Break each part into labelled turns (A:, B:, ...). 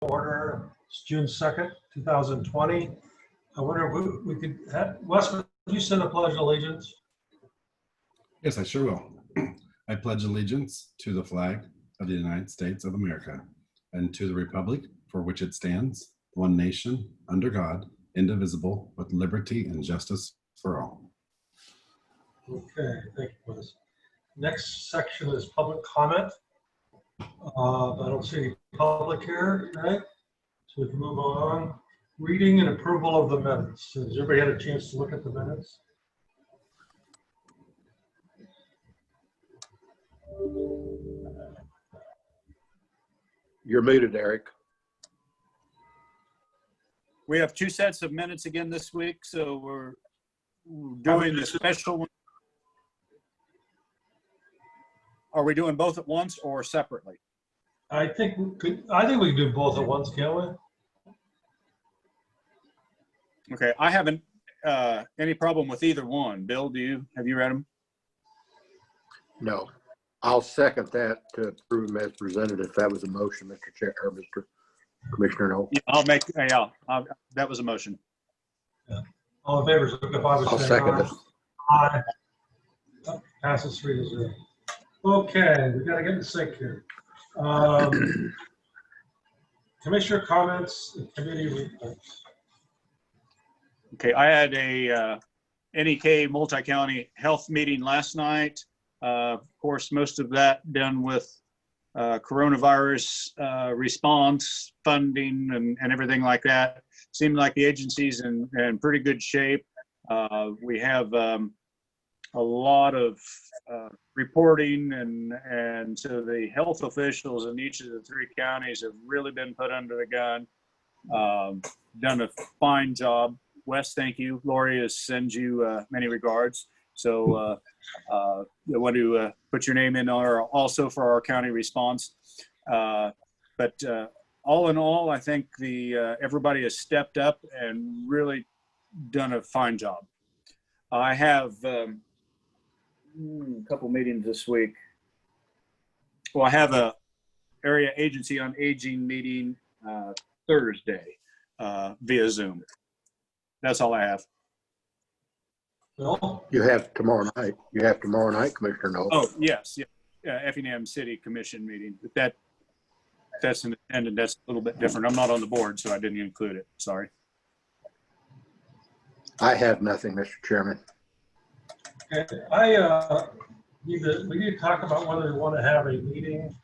A: order. It's June 2nd, 2020. I wonder if we could have, Wes, would you say the Pledge of Allegiance?
B: Yes, I sure will. I pledge allegiance to the flag of the United States of America and to the republic for which it stands, one nation, under God, indivisible, with liberty and justice for all.
A: Okay, thank you, Wes. Next section is public comment. I don't see any public here tonight, so we can move on. Reading and approval of the minutes. Has everybody had a chance to look at the minutes?
C: You're muted, Eric.
D: We have two sets of minutes again this week, so we're doing the special one. Are we doing both at once or separately?
A: I think we can do both at once, can't we?
D: Okay, I haven't any problem with either one. Bill, have you read them?
C: No. I'll second that to approve them as presented if that was a motion, Mr. Chair or Mr. Commissioner Knoll.
D: Yeah, that was a motion.
A: Yeah. All in favor, signify by
C: I'll
A: saying
C: second it.
A: aye. Aye. Passes 3-0. Okay, we gotta get in sync here. Commissioner comments and committee reports.
D: Okay, I had a NEK multi-county health meeting last night. Of course, most of that done with coronavirus response funding and everything like that. Seemed like the agency's in pretty good shape. We have a lot of reporting, and so the health officials in each of the three counties have really been put under the gun. Done a fine job. Wes, thank you. Lori sends you many regards. So I want to put your name in also for our county response. But all in all, I think everybody has stepped up and really done a fine job. I have a couple meetings this week. Well, I have a area agency on aging meeting Thursday via Zoom. That's all I have.
A: Bill?
C: You have tomorrow night. Commissioner Knoll.
D: Oh, yes. Yeah. Effingham City Commission meeting. But that's an attendant. That's a little bit different. I'm not on the board, so I didn't include it. Sorry.
C: I have nothing, Mr. Chairman.
A: Okay, we need to talk about whether we want to have a meeting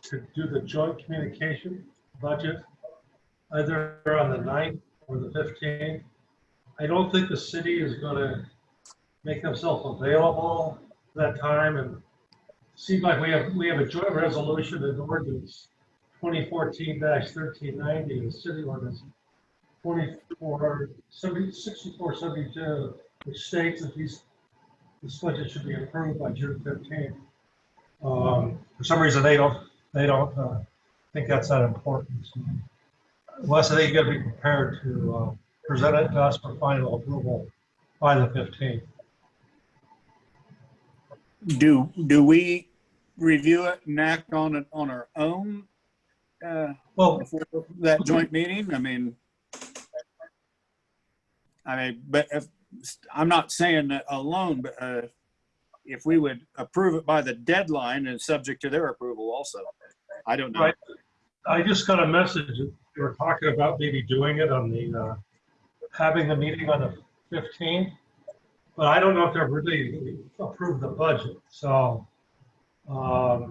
A: to do the joint communication budget, either on the 9th or the 15th. I don't think the city is going to make themselves available that time, and it seems like we have a joint resolution in ordinance 2014-1390, the city ordinance 6472, which states that this budget should be approved by June 15th. For some reason, they don't think that's that important. So, Wes, I think you got to be prepared to present it to us for final approval by the 15th.
D: Do we review it and act on it on our own before that joint meeting? I mean, but I'm not saying that alone, but if we would approve it by the deadline and subject to their approval also, I don't know.
A: Right. I just got a message. They were talking about maybe doing it on the having the meeting on the 15th, but I don't know if they've really approved the budget. So I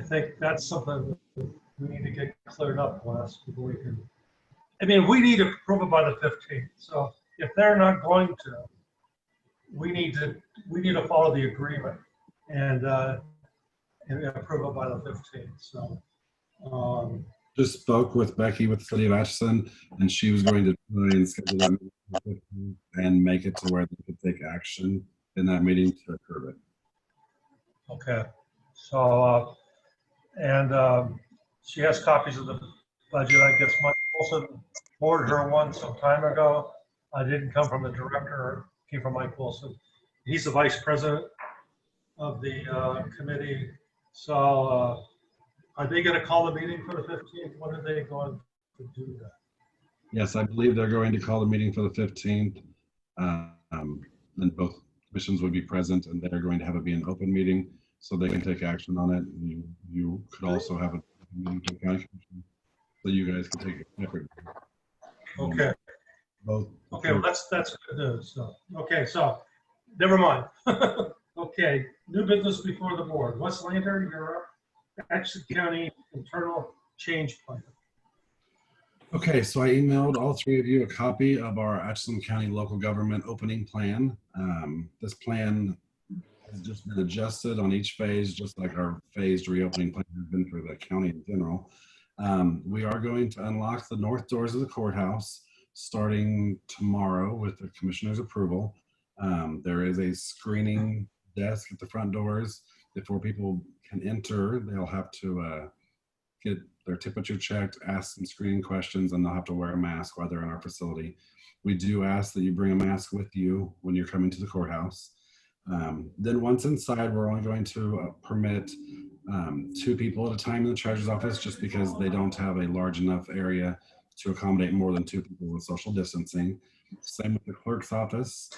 A: think that's something that we need to get cleared up last before we can. I mean, we need to approve it by the 15th. So if they're not going to, we need to follow the agreement and approve it by the 15th. So.
B: Just spoke with Becky with the City of Atchison, and she was going to try and schedule that meeting and make it to where they could take action in that meeting to approve it.
A: Okay. So, she has copies of the budget. I guess Mike Wilson forwarded her one some time ago. I didn't come from the director, it came from Mike Wilson. He's the vice president of the committee. So Are they going to call the meeting for the 15th? When are they going to do that?
B: Yes, I believe they're going to call the meeting for the 15th. And both commissions would be present, and they're going to have it be an open meeting so they can take action on it. You could also have a meeting for the county commission, so you guys can take it separate.
A: Okay.
B: Both.
A: Okay, well, that's good news. So, okay, so never mind. Okay, new business before the board. Wes Lander, you're up. Atchison County Internal Change Plan.
B: Okay, so I emailed all three of you a copy of our Atchison County Local Government Opening Plan. This plan has just been adjusted on each phase, just like our phased reopening plan has been for the county in general. We are going to unlock the north doors of the courthouse starting tomorrow with the commissioner's approval. There is a screening desk at the front doors. Before people can enter, they'll have to get their temperature checked, ask some screening questions, and they'll have to wear a mask while they're in our facility. We do ask that you bring a mask with you when you're coming to the courthouse. Then once inside, we're only going to permit 2 people at a time in the treasurer's office, just because they don't have a large enough area to accommodate more than 2 people with social distancing. Same with the clerk's office.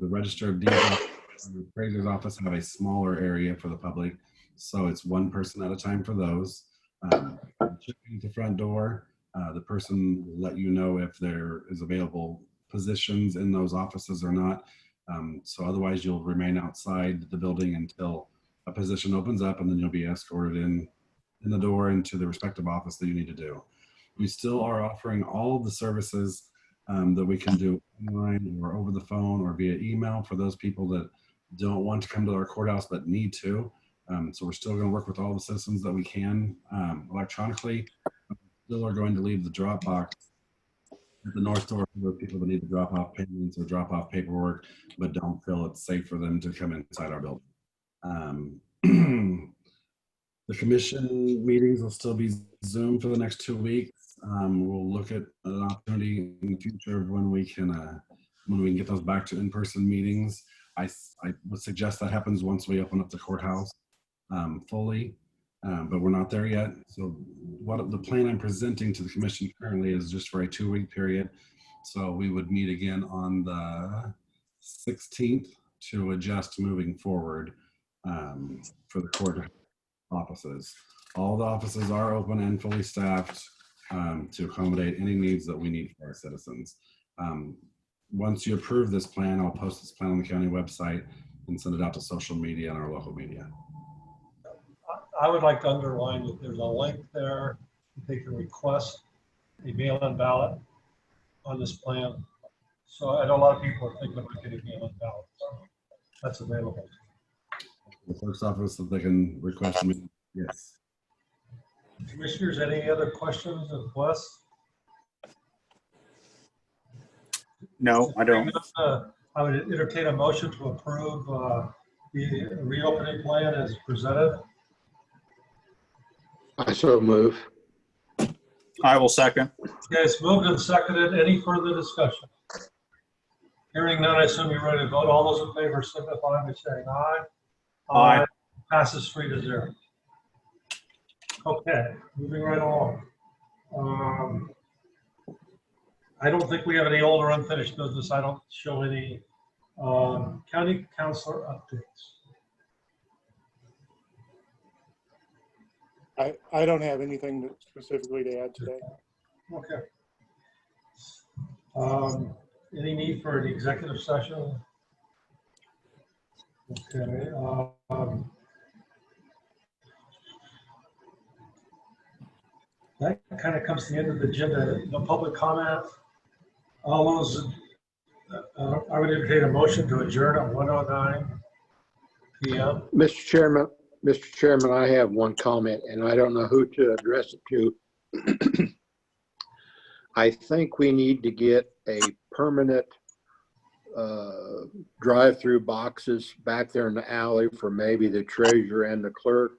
B: The register of deeds office and the appraiser's office have a smaller area for the public, so it's 1 person at a time for those. Checking the front door, the person will let you know if there is available positions in those offices or not. So otherwise you'll remain outside the building until a position opens up, and then you'll be escorted in the door into the respective office that you need to do. We still are offering all of the services that we can do online or over the phone or via email for those people that don't want to come to our courthouse but need to. So we're still going to work with all the citizens that we can electronically. Still are going to leave the drop box at the north door for those people that need to drop off payments or drop off paperwork, but don't feel it's safe for them to come inside our building. The commission meetings will still be Zoom for the next 2 weeks. We'll look at an opportunity in the future of when we can get those back to in-person meetings. I would suggest that happens once we open up the courthouse fully, but we're not there yet. So what the plan I'm presenting to the commission currently is just for a 2-week period. So we would meet again on the 16th to adjust moving forward for the court offices. All the offices are open and fully staffed to accommodate any needs that we need for our citizens. Once you approve this plan, I'll post this plan on the county website and send it out to social media and our local media.
A: I would like to underline that there's a link there that they can request a mail-in ballot on this plan. So I know a lot of people are thinking about getting mail-in ballots. That's available.
B: The clerk's office that they can request a meeting. Yes.
A: Commissioners, any other questions of Wes?
D: No, I don't.
A: I would entertain a motion to approve the reopening plan as presented.
C: I so move.
D: I will second.
A: Okay, it's moved and seconded. Any further discussion? Hearing none, I assume you're ready to vote. All those in favor signify by saying aye.
D: Aye.
A: Passes 3-0. Okay, moving right along. I don't think we have any old or unfinished business. I don't show any county councilor updates.
E: I don't have anything specifically to add today.
A: Okay. Any need for an executive session? Okay. That kind of comes to the end of the agenda. No public comment. All those, I would entertain a motion to adjourn at 1:09 p.m.
C: Mr. Chairman, I have one comment, and I don't know who to address it to. I think we need to get a permanent drive-through boxes back there in the alley for maybe the treasurer and the clerk.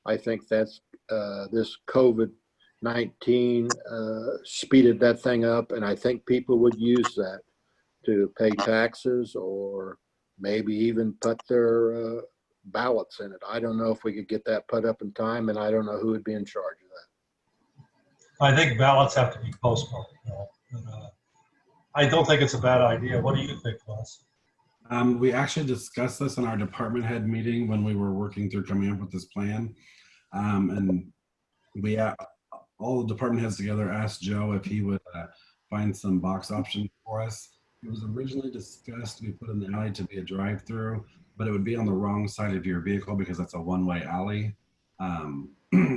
C: I think that's this COVID-19 speeded that thing up, and I think people would use that to pay taxes or maybe even put their ballots in it. I don't know if we could get that put up in time, and I don't know who would be in charge of that.
A: I think ballots have to be postponed. I don't think it's a bad idea. What do you think, Les?
B: We actually discussed this in our department head meeting when we were working through coming up with this plan. And we, all the department heads together asked Joe if he would find some box options for us. It was originally discussed to be put in the alley to be a drive-through, but it would be on the wrong side of your vehicle because that's a one-way alley.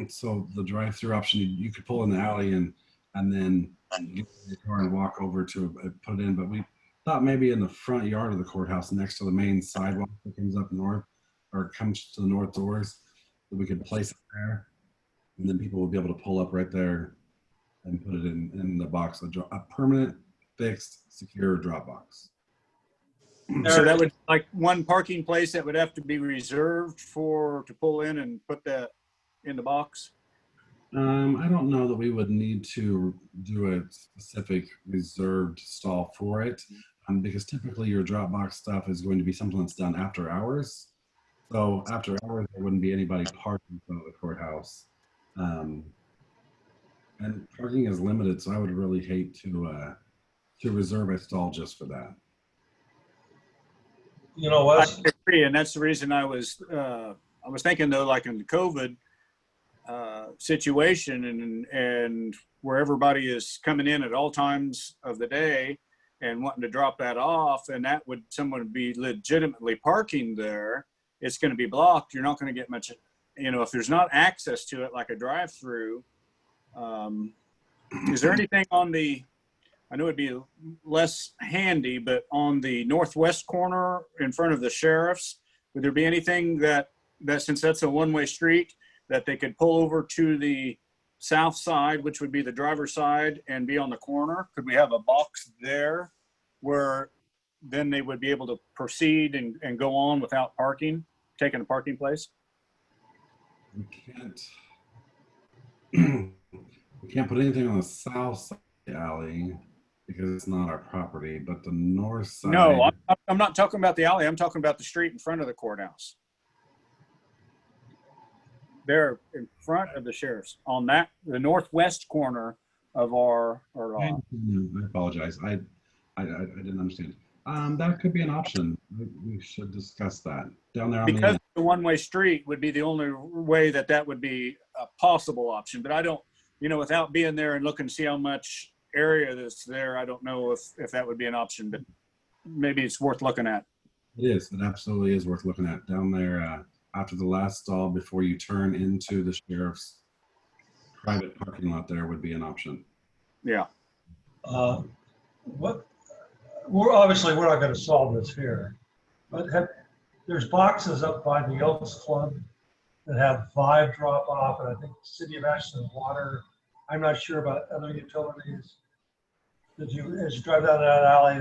B: So the drive-through option, you could pull in the alley and then get in your car and walk over to put it in. But we thought maybe in the front yard of the courthouse next to the main sidewalk that comes up north or comes to the north doors, that we could place it there. And then people would be able to pull up right there and put it in the box, a permanent, fixed, secure drop box.
D: So that would like one parking place that would have to be reserved to pull in and put that in the box.
B: I don't know that we would need to do a specific reserved stall for it, because typically your Dropbox stuff is going to be something that's done after hours. So after hours, there wouldn't be anybody parked in front of the courthouse. And parking is limited, so I would really hate to reserve a stall just for that.
A: You know,
D: I
A: Wes,
D: agree, and that's the reason I was thinking though, like in the COVID situation and where everybody is coming in at all times of the day and wanting to drop that off, and that would someone would be legitimately parking there, it's going to be blocked. You're not going to get much, if there's not access to it like a drive-through. Is there anything on I know it'd be less handy, but on the northwest corner in front of the sheriff's, would there be anything that since that's a one-way street, that they could pull over to the south side, which would be the driver's side, and be on the corner? Could we have a box there where then they would be able to proceed and go on without taking a parking place?
B: We can't put anything on the south side of the alley because it's not our property, but the north side.
D: No, I'm not talking about the alley. I'm talking about the street in front of the courthouse. There in front of the sheriff's on the northwest corner of our
B: I apologize. I didn't understand. That could be an option. We should discuss that down there on
D: because the one-way street would be the only way that would be a possible option. But I don't, without being there and looking to see how much area that's there, I don't know if that would be an option. But maybe it's worth looking at.
B: It is. It absolutely is worth looking at down there after the last stall before you turn into the sheriff's private parking lot. There would be an option.
D: Yeah.
A: we're not going to solve this here, but there's boxes up by the Elks Club that have Vibe drop off, and I think the City of Atchison Water. I'm not sure about other utilities. As you drive down that alley,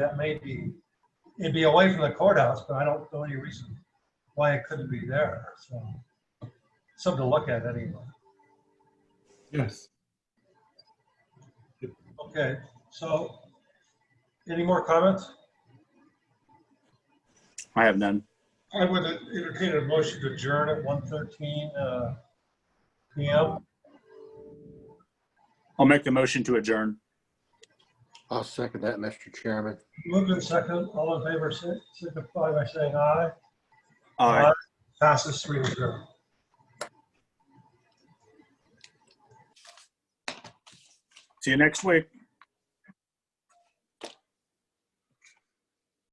A: it'd be away from the courthouse, but I don't know any reason why it couldn't be there. So something to look at anyway.
B: Yes.
A: Okay, so any more comments?
D: I have none.
A: I would entertain a motion to adjourn at 1:13 p.m.
D: I'll make the motion to adjourn.
C: I'll second that, Mr. Chairman.
A: Moved in second. All in favor, signify by saying aye.
D: Aye.
A: Passes 3-0.
D: See you next week.